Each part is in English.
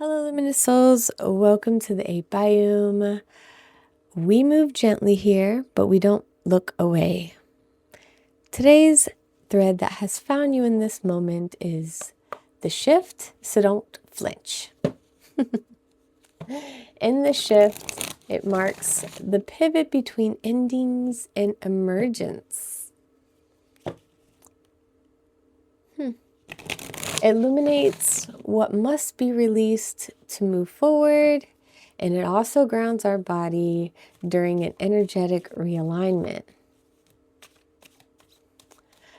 Hello, luminous souls. Welcome to the 8 biome. We move gently here, but we don't look away. Today's thread that has found you in this moment is the shift, so don't flinch. In the shift, it marks the pivot between endings and emergence. It illuminates what must be released to move forward, and it also grounds our body during an energetic realignment.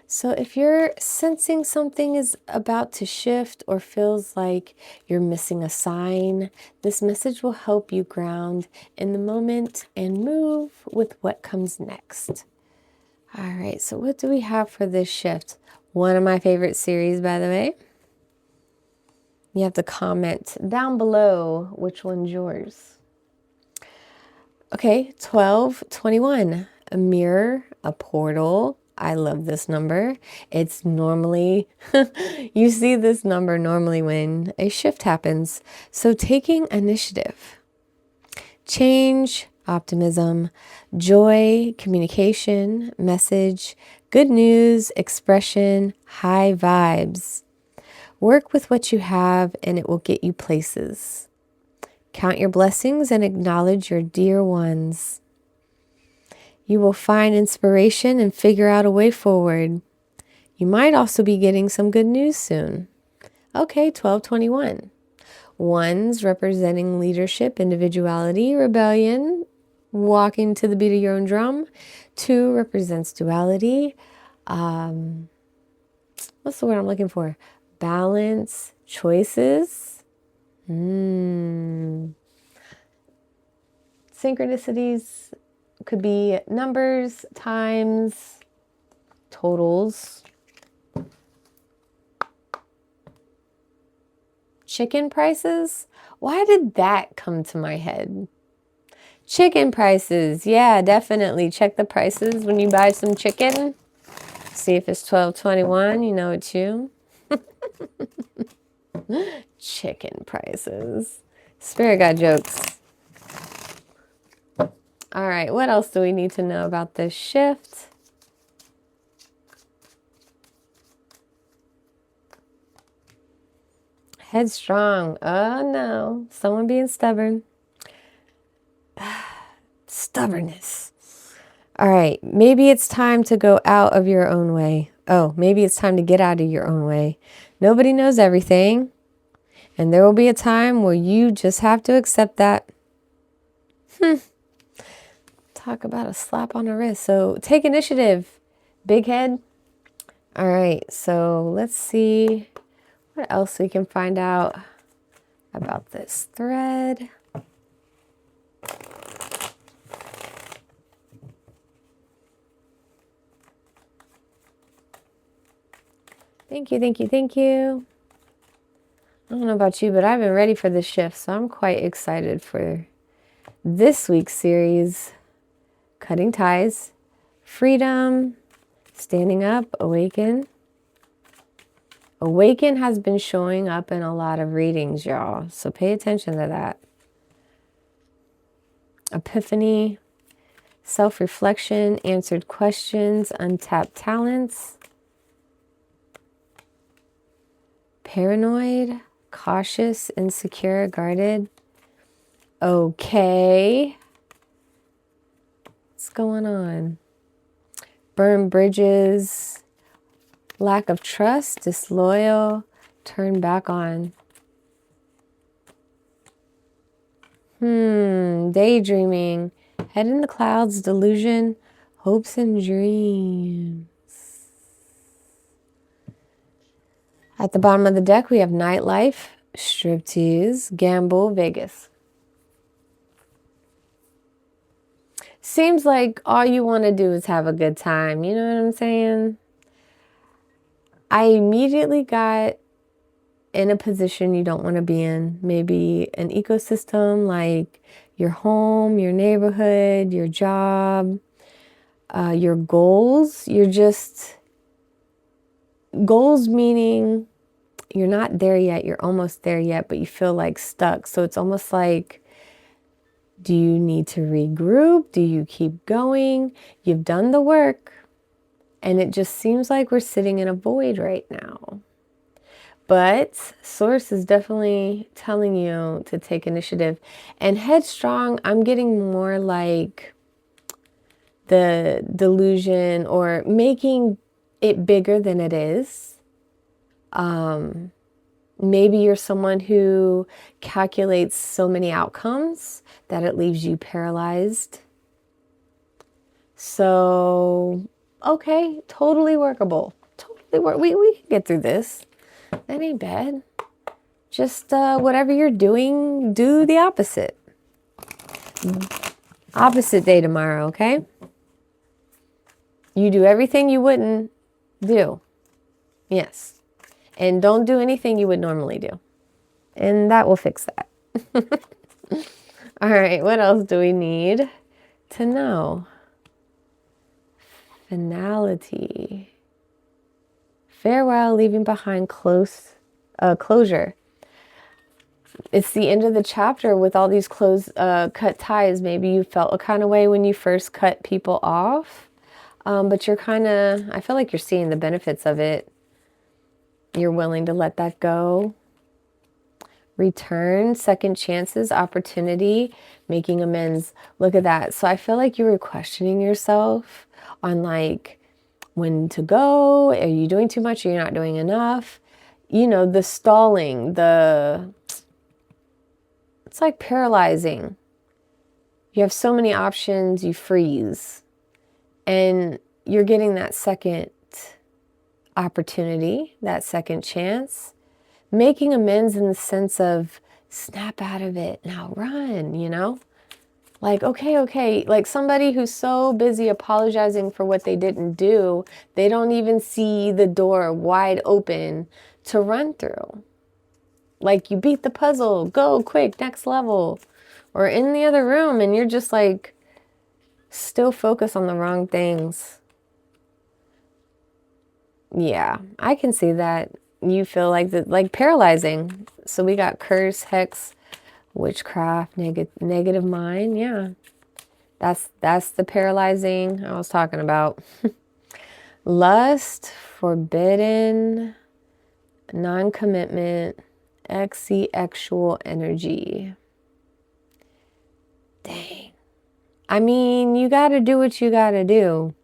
So if you're sensing something is about to shift or feels like you're missing a sign, this message will help you ground in the moment and move with what comes next. All right, so what do we have for this shift? One of my favorite series, by the way. You have to comment down below which one's yours. Okay, 1221, a mirror, a portal. I love this number. It's normally, you see this number normally when a shift happens. So taking initiative, change, optimism, joy, communication, message, good news, expression, high vibes. Work with what you have and it will get you places. Count your blessings and acknowledge your dear ones. You will find inspiration and figure out a way forward. You might also be getting some good news soon. Okay, 1221. Ones representing leadership, individuality, rebellion, walking to the beat of your own drum. 2 represents duality. What's the word I'm looking for? Balance, choices. Synchronicities could be numbers, times, totals. Chicken prices? Why did that come to my head? Chicken prices. Yeah, definitely. Check the prices when you buy some chicken. See if it's 1221. You know it too. Chicken prices. Spirit got jokes. All right, what else do we need to know about this shift? Headstrong. Oh no, someone being stubborn. Stubbornness. All right, maybe it's time to go out of your own way. Oh, maybe it's time to get out of your own way. Nobody knows everything. And there will be a time where you just have to accept that. Talk about a slap on the wrist. So take initiative, big head. All right, so let's see what else we can find out about this thread. Thank you, thank you, thank you. I don't know about you, but I've been ready for this shift, so I'm quite excited for this week's series. Cutting ties, freedom, standing up, awaken. Awaken has been showing up in a lot of readings, y'all, so pay attention to that. Epiphany, self-reflection, answered questions, untapped talents. Paranoid, cautious, insecure, guarded. Okay. What's going on? Burn bridges, lack of trust, disloyal, turn back on. Daydreaming, head in the clouds, delusion, hopes and dreams. At the bottom of the deck, we have nightlife, striptease, gamble, Vegas. Seems like all you want to do is have a good time. You know what I'm saying? I immediately got in a position you don't want to be in. Maybe an ecosystem like your home, your neighborhood, your job, your goals. Goals meaning you're not there yet, you're almost there yet, but you feel like stuck. So it's almost like, do you need to regroup? Do you keep going? You've done the work, and it just seems like we're sitting in a void right now. But Source is definitely telling you to take initiative. And headstrong, I'm getting more like the delusion or making it bigger than it is. Maybe you're someone who calculates so many outcomes that it leaves you paralyzed. So, okay, totally workable. We can get through this. That ain't bad. Just whatever you're doing, do the opposite. Opposite day tomorrow, okay? You do everything you wouldn't do. Yes. And don't do anything you would normally do. And that will fix that. All right, what else do we need to know? Finality. Farewell, leaving behind closure. It's the end of the chapter with all these cut ties. Maybe you felt a kind of way when you first cut people off. But you're I feel like you're seeing the benefits of it. You're willing to let that go. Return, second chances, opportunity, making amends. Look at that. So I feel like you were questioning yourself on like when to go. Are you doing too much? Or you're not doing enough? You know, the stalling, it's like paralyzing. You have so many options, you freeze. And you're getting that second opportunity, that second chance, making amends in the sense of snap out of it, now run, you know? Like, okay, like somebody who's so busy apologizing for what they didn't do, they don't even see the door wide open to run through. Like you beat the puzzle, go quick, next level, or in the other room and you're just like still focused on the wrong things. Yeah, I can see that. You feel like paralyzing. So we got curse, hex, witchcraft, negative mind. Yeah, that's the paralyzing I was talking about. Lust, forbidden, non-commitment, exual energy. Dang. I mean, you got to do what you got to do.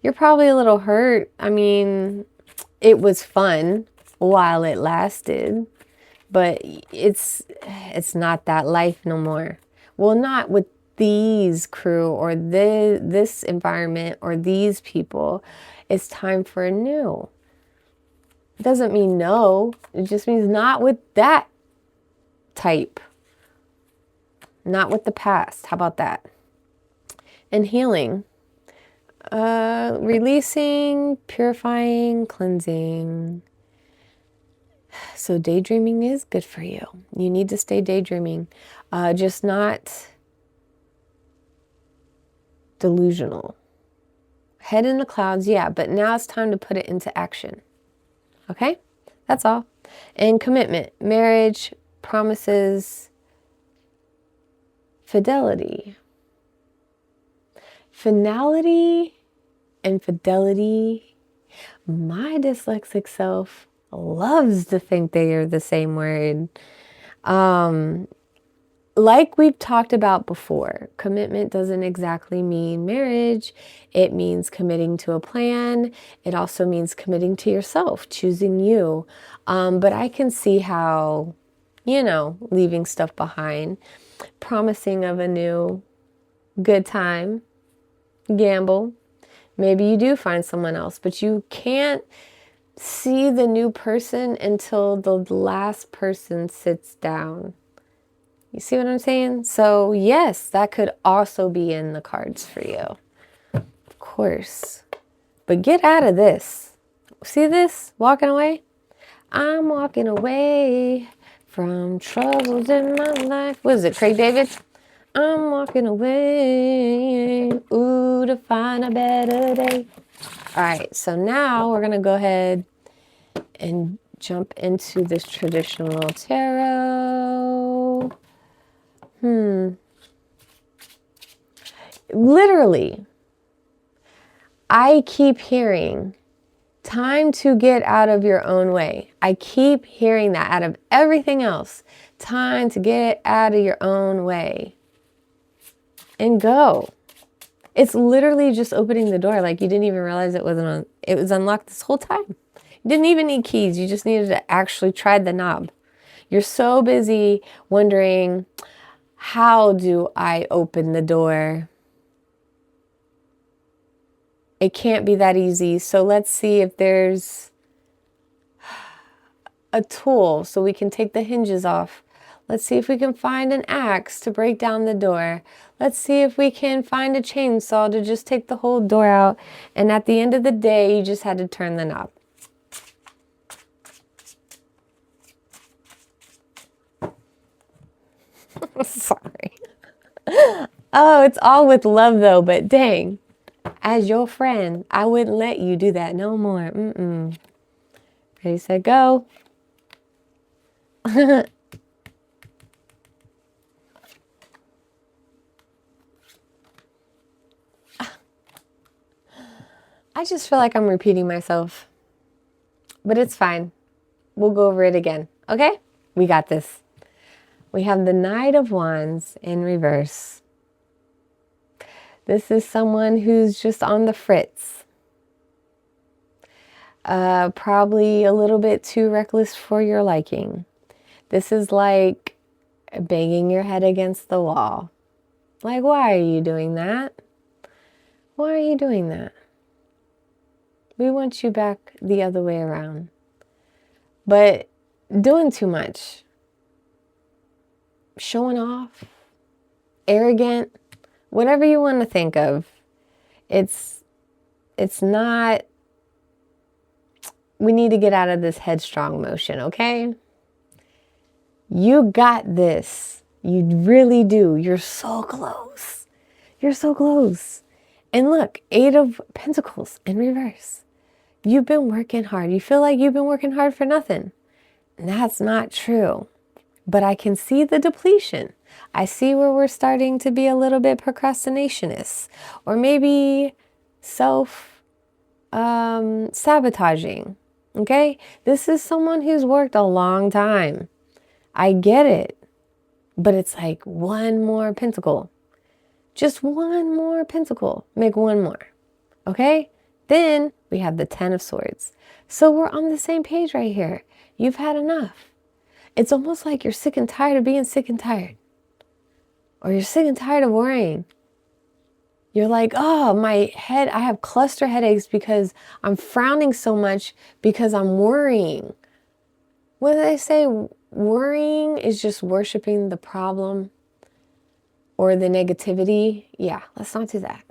You're probably a little hurt. I mean, it was fun while it lasted, but it's not that life no more. Well, not with these crew or this environment or these people. It's time for a new. It doesn't mean no. It just means not with that type. Not with the past. How about that? And healing. Releasing, purifying, cleansing. So daydreaming is good for you. You need to stay daydreaming. Just not delusional. Head in the clouds, yeah, but now it's time to put it into action. Okay? That's all. And commitment, marriage, promises, fidelity. Finality and fidelity. My dyslexic self loves to think they are the same word. Like we've talked about before, commitment doesn't exactly mean marriage. It means committing to a plan. It also means committing to yourself, choosing you. But I can see how, leaving stuff behind, promising of a new good time, gamble. Maybe you do find someone else, but you can't see the new person until the last person sits down. You see what I'm saying? So yes, that could also be in the cards for you. Of course. But get out of this. See this? Walking away? I'm walking away from troubles in my life. What is it, Craig David? I'm walking away, ooh, to find a better day. All right, so now we're going to go ahead and jump into this traditional tarot. Literally, I keep hearing time to get out of your own way. I keep hearing that out of everything else. Time to get out of your own way and go. It's literally just opening the door. Like you didn't even realize it was unlocked this whole time. You didn't even need keys. You just needed to actually try the knob. You're so busy wondering, how do I open the door? It can't be that easy. So let's see if there's a tool so we can take the hinges off. Let's see if we can find an axe to break down the door. Let's see if we can find a chainsaw to just take the whole door out. And at the end of the day, you just had to turn the knob. Sorry. Oh, it's all with love though, but dang. As your friend, I wouldn't let you do that no more. Ready, set, go. I just feel like I'm repeating myself, but it's fine. We'll go over it again, okay? We got this. We have the Knight of Wands in reverse. This is someone who's just on the fritz. Probably a little bit too reckless for your liking. This is like banging your head against the wall. Like, why are you doing that? Why are you doing that? We want you back the other way around. But doing too much. Showing off. Arrogant. Whatever you want to think of. It's not... We need to get out of this headstrong motion, okay? You got this. You really do. You're so close. You're so close. And look, 8 of Pentacles in reverse. You've been working hard. You feel like you've been working hard for nothing. And that's not true. But I can see the depletion. I see where we're starting to be a little bit procrastinationists. Or maybe self-sabotaging. Okay? This is someone who's worked a long time. I get it. But it's like one more pentacle. Just one more pentacle. Make one more. Okay? Then we have the 10 of Swords. So we're on the same page right here. You've had enough. It's almost like you're sick and tired of being sick and tired. Or you're sick and tired of worrying. You're like, oh, my head, I have cluster headaches because I'm frowning so much because I'm worrying. What do they say? Worrying is just worshiping the problem or the negativity. Yeah, let's not do that.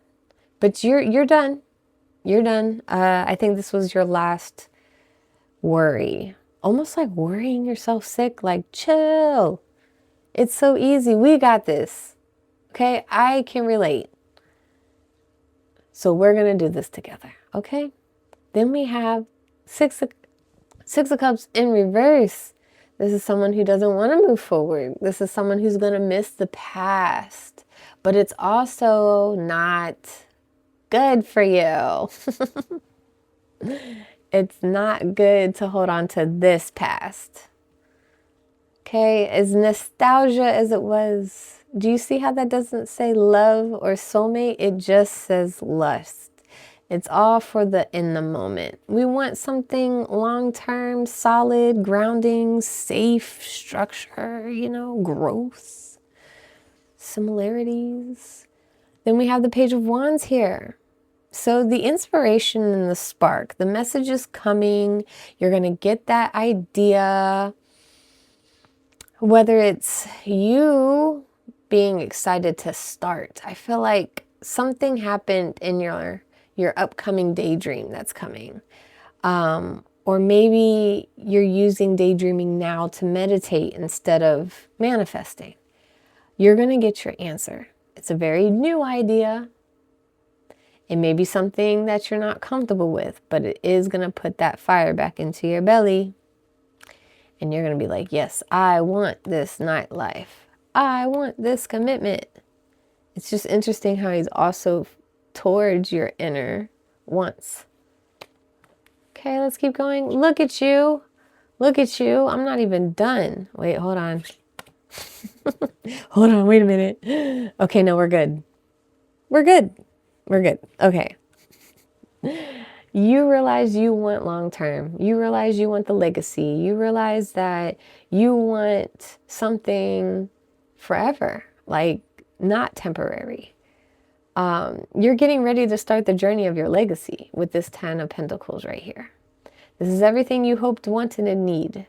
But you're done. You're done. I think this was your last worry. Almost like worrying yourself sick. Like, chill. It's so easy. We got this. Okay? I can relate. So we're going to do this together. Okay? Then we have Six of Cups in reverse. This is someone who doesn't want to move forward. This is someone who's going to miss the past. But it's also not good for you. It's not good to hold on to this past. Okay, as nostalgia as it was, do you see how that doesn't say love or soulmate? It just says lust. It's all for the in the moment. We want something long-term, solid, grounding, safe, structure, growth, similarities. Then we have the Page of Wands here. So the inspiration and the spark, the message is coming. You're going to get that idea. Whether it's you being excited to start. I feel like something happened in your upcoming daydream that's coming. Or maybe you're using daydreaming now to meditate instead of manifesting. You're going to get your answer. It's a very new idea. It may be something that you're not comfortable with, but it is going to put that fire back into your belly. And you're going to be like, yes, I want this nightlife. I want this commitment. It's just interesting how he's also towards your inner wants. Okay, let's keep going. Look at you. Look at you. I'm not even done. Wait, hold on. Hold on, wait a minute. Okay, no, we're good. We're good. We're good. Okay. You realize you want long term. You realize you want the legacy. You realize that you want something forever, like not temporary. You're getting ready to start the journey of your legacy with this 10 of Pentacles right here. This is everything you hoped, wanted, and need.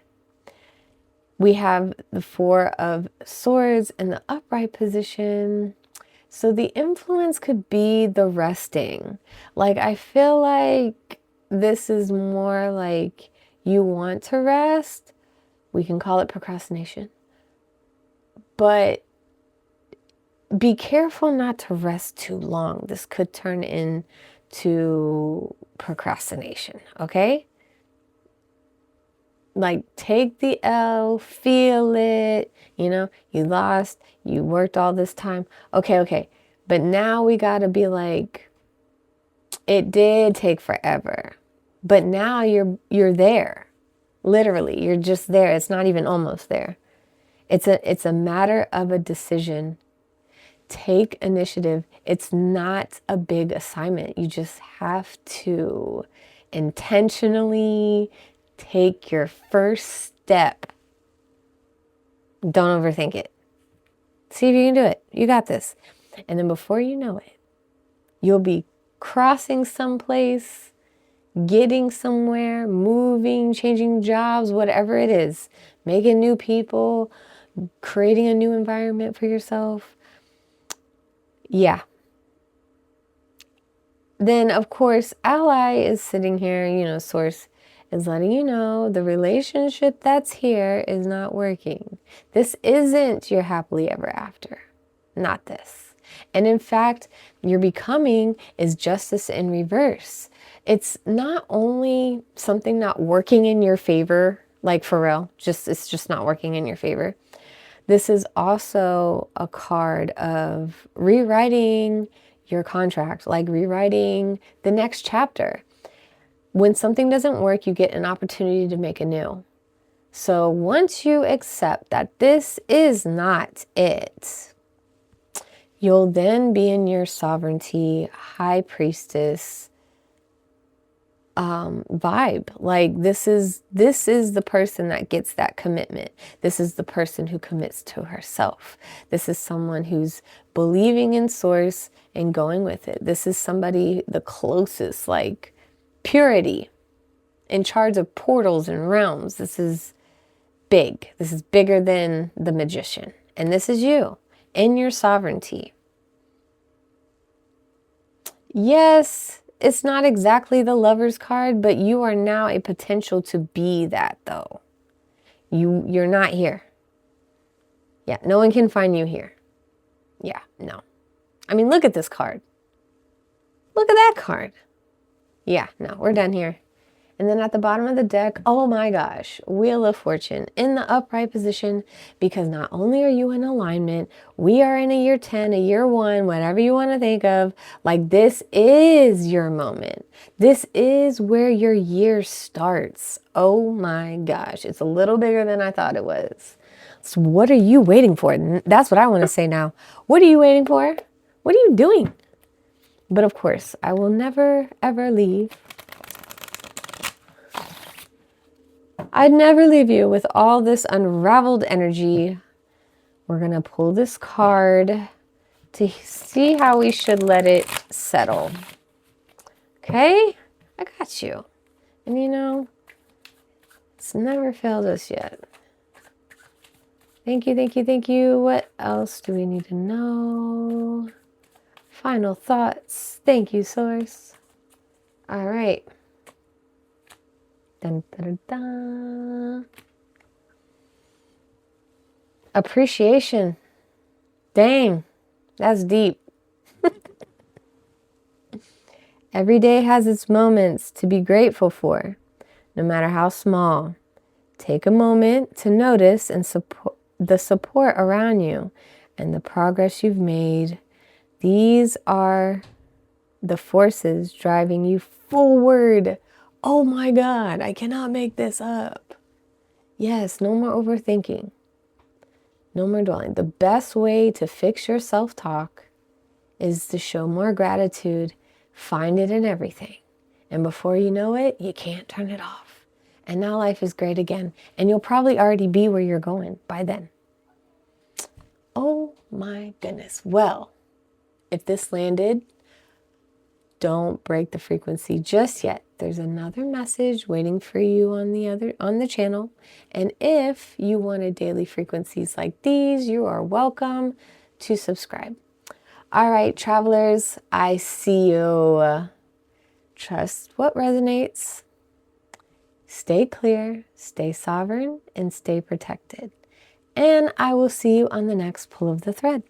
We have the 4 of Swords in the upright position. So the influence could be the resting. Like, I feel like this is more like you want to rest. We can call it procrastination. But be careful not to rest too long. This could turn into procrastination, okay? Like, take the L, feel it, you know, you lost, you worked all this time. Okay. But now we got to be like, it did take forever. But now you're there. Literally, you're just there. It's not even almost there. It's a matter of a decision. Take initiative. It's not a big assignment. You just have to intentionally take your first step. Don't overthink it. See if you can do it. You got this. And then before you know it, you'll be crossing someplace, getting somewhere, moving, changing jobs, whatever it is, making new people, creating a new environment for yourself. Yeah. Then, of course, Ally is sitting here, you know, Source is letting you know the relationship that's here is not working. This isn't your happily ever after. Not this. And in fact, your becoming is justice in reverse. It's not only something not working in your favor, like for real, it's just not working in your favor. This is also a card of rewriting your contract, like rewriting the next chapter. When something doesn't work, you get an opportunity to make a new. So once you accept that this is not it, you'll then be in your sovereignty, high priestess vibe. Like, this is the person that gets that commitment. This is the person who commits to herself. This is someone who's believing in source and going with it. This is somebody the closest, like purity, in charge of portals and realms. This is big. This is bigger than the magician. And this is you in your sovereignty. Yes, it's not exactly the Lover's card, but you are now a potential to be that, though. You're not here. Yeah, no one can find you here. Yeah, no. I mean, look at this card. Look at that card. Yeah, no, we're done here. And then at the bottom of the deck, oh my gosh, Wheel of Fortune in the upright position, because not only are you in alignment, we are in a year 10, a year 1, whatever you want to think of. Like, this is your moment. This is where your year starts. Oh my gosh, it's a little bigger than I thought it was. So what are you waiting for? That's what I want to say now. What are you waiting for? What are you doing? But of course, I will never, ever leave. I'd never leave you with all this unraveled energy. We're going to pull this card to see how we should let it settle. Okay? I got you. And you know, it's never failed us yet. Thank you, thank you, thank you. What else do we need to know? Final thoughts. Thank you, Source. All right. Dun, dun, dun. Appreciation. Dang, that's deep. Every day has its moments to be grateful for, no matter how small. Take a moment to notice and support the support around you and the progress you've made. These are the forces driving you forward. Oh my God, I cannot make this up. Yes, no more overthinking. No more dwelling. The best way to fix your self-talk is to show more gratitude. Find it in everything. And before you know it, you can't turn it off. And now life is great again. And you'll probably already be where you're going by then. Oh my goodness. Well, if this landed, don't break the frequency just yet. There's another message waiting for you on the channel. And if you wanted daily frequencies like these, you are welcome to subscribe. All right, travelers, I see you. Trust what resonates. Stay clear, stay sovereign, and stay protected. And I will see you on the next pull of the thread.